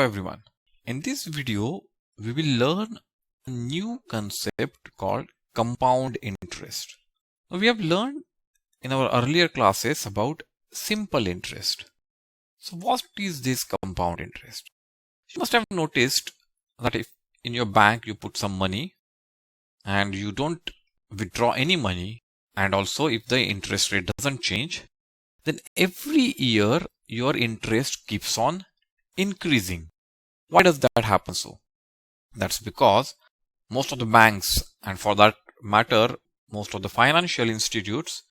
Hello everyone. In this video, we will learn a new concept called compound interest. Now, we have learned in our earlier classes about simple interest. So what is this compound interest? You must have noticed that if in your bank you put some money and you don't withdraw any money, and also if the interest rate doesn't change, then every year your interest keeps on increasing. Why does that happen so? That's because most of the banks, and for that matter, most of the financial institutes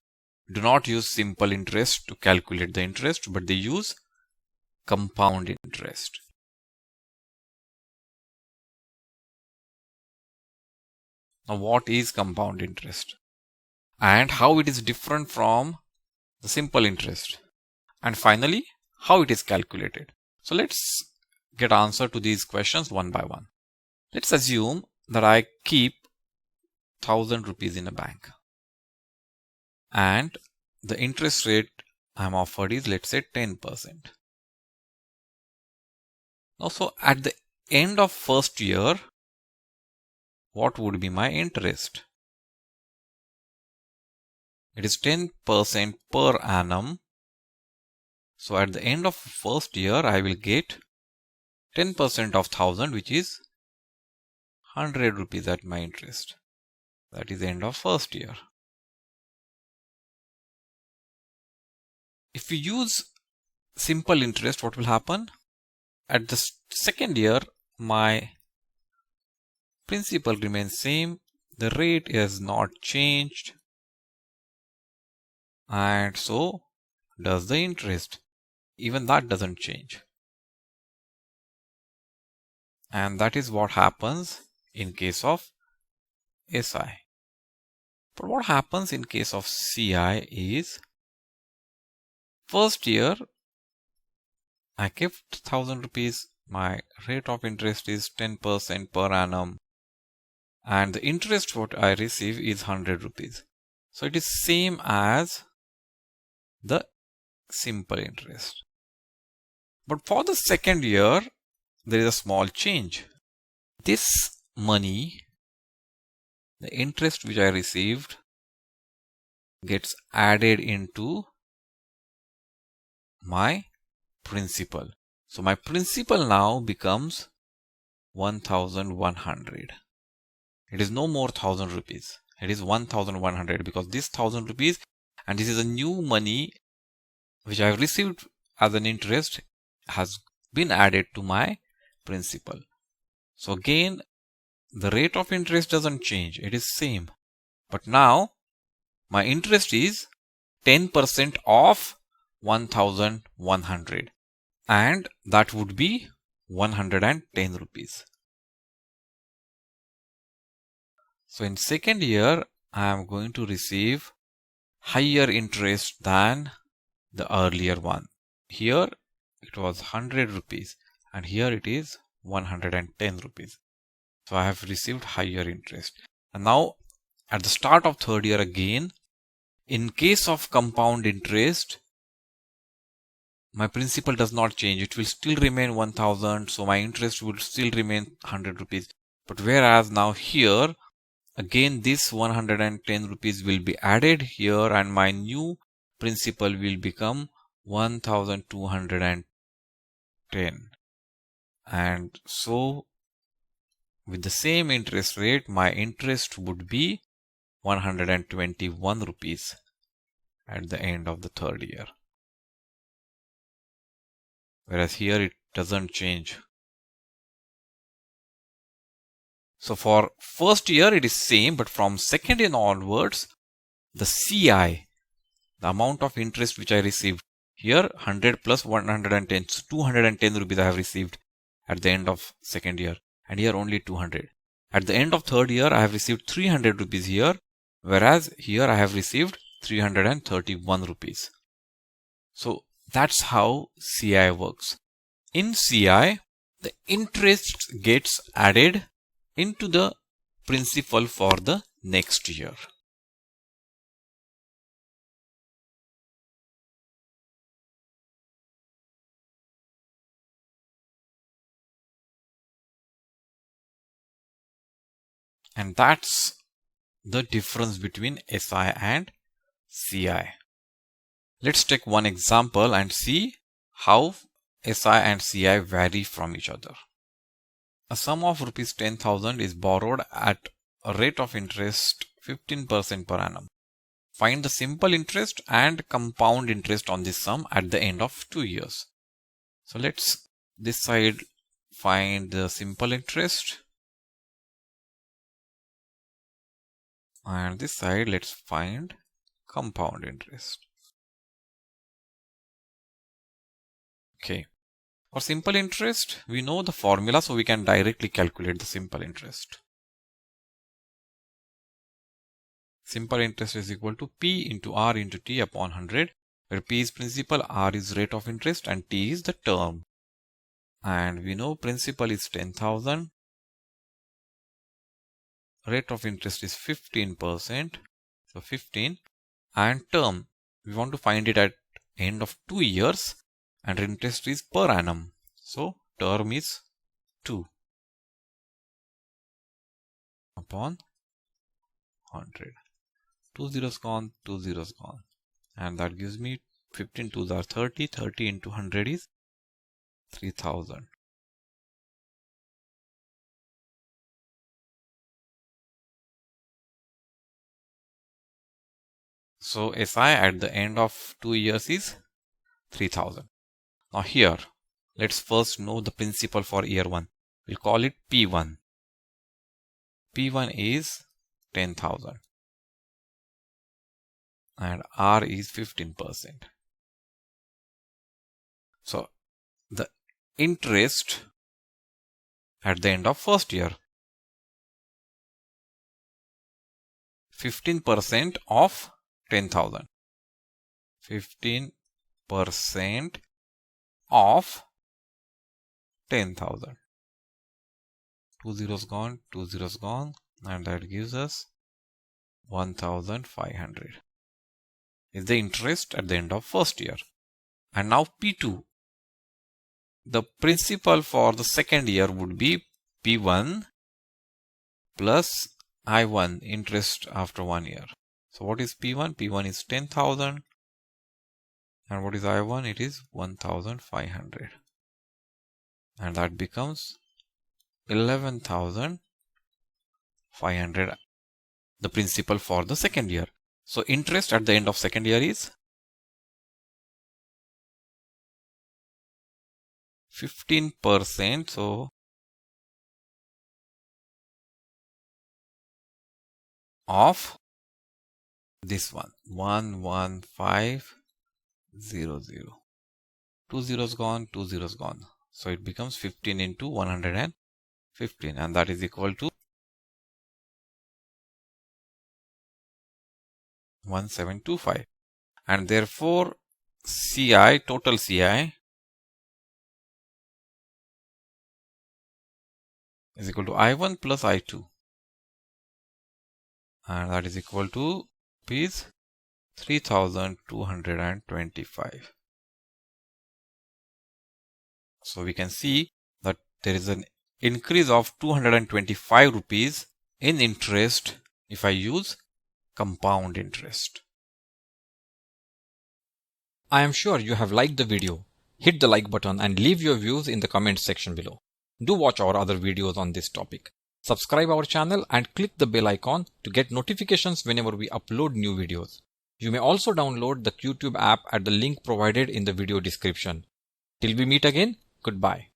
do not use simple interest to calculate the interest, but they use compound interest. Now, what is compound interest? And how it is different from the simple interest? And finally, how it is calculated? So let's get answer to these questions one by one. Let's assume that I keep 1000 rupees in a bank and the interest rate I'm offered is, let's say, 10%. Now, so at the end of first year, what would be my interest? It is 10% per annum. So at the end of first year, I will get 10% of 1000, which is 100 rupees at my interest. That is the end of first year. If we use simple interest, what will happen? At the second year, my principal remains same. The rate is not changed. And so does the interest. Even that doesn't change. And that is what happens in case of SI. But what happens in case of CI is, first year I kept 1000 rupees. My rate of interest is 10% per annum. And the interest what I receive is 100 rupees. So it is same as the simple interest. But for the second year, there is a small change. This money, the interest which I received, gets added into my principal. So my principal now becomes 1100. It is no more 1000 rupees. It is 1100 because this 1000 rupees and this is a new money which I have received as an interest has been added to my principal. So again, the rate of interest doesn't change. It is same. But now my interest is 10% of 1100 and that would be 110 rupees. So in second year, I am going to receive higher interest than the earlier one. Here it was 100 rupees and here it is 110 rupees. So I have received higher interest. And now at the start of third year again, in case of compound interest, my principal does not change. It will still remain 1000. So my interest would still remain 100 rupees. But whereas now here, again this 110 rupees will be added here and my new principal will become 1210. And so with the same interest rate, my interest would be 121 rupees at the end of the third year. Whereas here it doesn't change. So for first year it is same, but from second year onwards, the CI, the amount of interest which I received, here 100 plus 110, so 210 rupees I have received at the end of second year, and here only 200. At the end of third year, I have received 300 rupees here, whereas here I have received 331 rupees. So that's how CI works. In CI, the interest gets added into the principal for the next year. And that's the difference between SI and CI. Let's take one example and see how SI and CI vary from each other. A sum of rupees 10,000 is borrowed at a rate of interest 15% per annum. Find the simple interest and compound interest on this sum at the end of 2 years. So let's this side find the simple interest, and this side let's find compound interest. Okay, for simple interest we know the formula, so we can directly calculate the simple interest. Simple interest is equal to P into R into T upon 100, where P is principal, R is rate of interest, and T is the term. And we know principal is 10,000, rate of interest is 15%, so 15, and term we want to find it at end of 2 years, and interest is per annum, so term is 2 upon 100. 2 zeros gone, 2 zeros gone, and that gives me 15 2s are 30, 30 into 100 is 3000. So SI at the end of 2 years is 3000. Now here, let's first know the principal for year 1. We'll call it P1. P1 is 10,000 and R is 15%. So the interest at the end of first year, 15% of 10,000. 15% of 10,000. 2 zeros gone, 2 zeros gone, and that gives us 1,500 is the interest at the end of first year. And now P2, the principal for the second year would be P1 plus I1, interest after 1 year. So what is P1? P1 is 10,000, and what is I1? It is 1,500, and that becomes 11,500, the principal for the second year. So interest at the end of second year is 15%, so of this one, 11500. 2 zeros gone, 2 zeros gone, so it becomes 15 into 115, and that is equal to 1725, and therefore CI, total CI, is equal to I1 plus I2, and that is equal to Ps 3,225. So we can see that there is an increase of 225 rupees in interest if I use compound interest. I am sure you have liked the video. Hit the like button and leave your views in the comments section below. Do watch our other videos on this topic. Subscribe our channel and click the bell icon to get notifications whenever we upload new videos. You may also download the YouTube app at the link provided in the video description. Till we meet again, goodbye.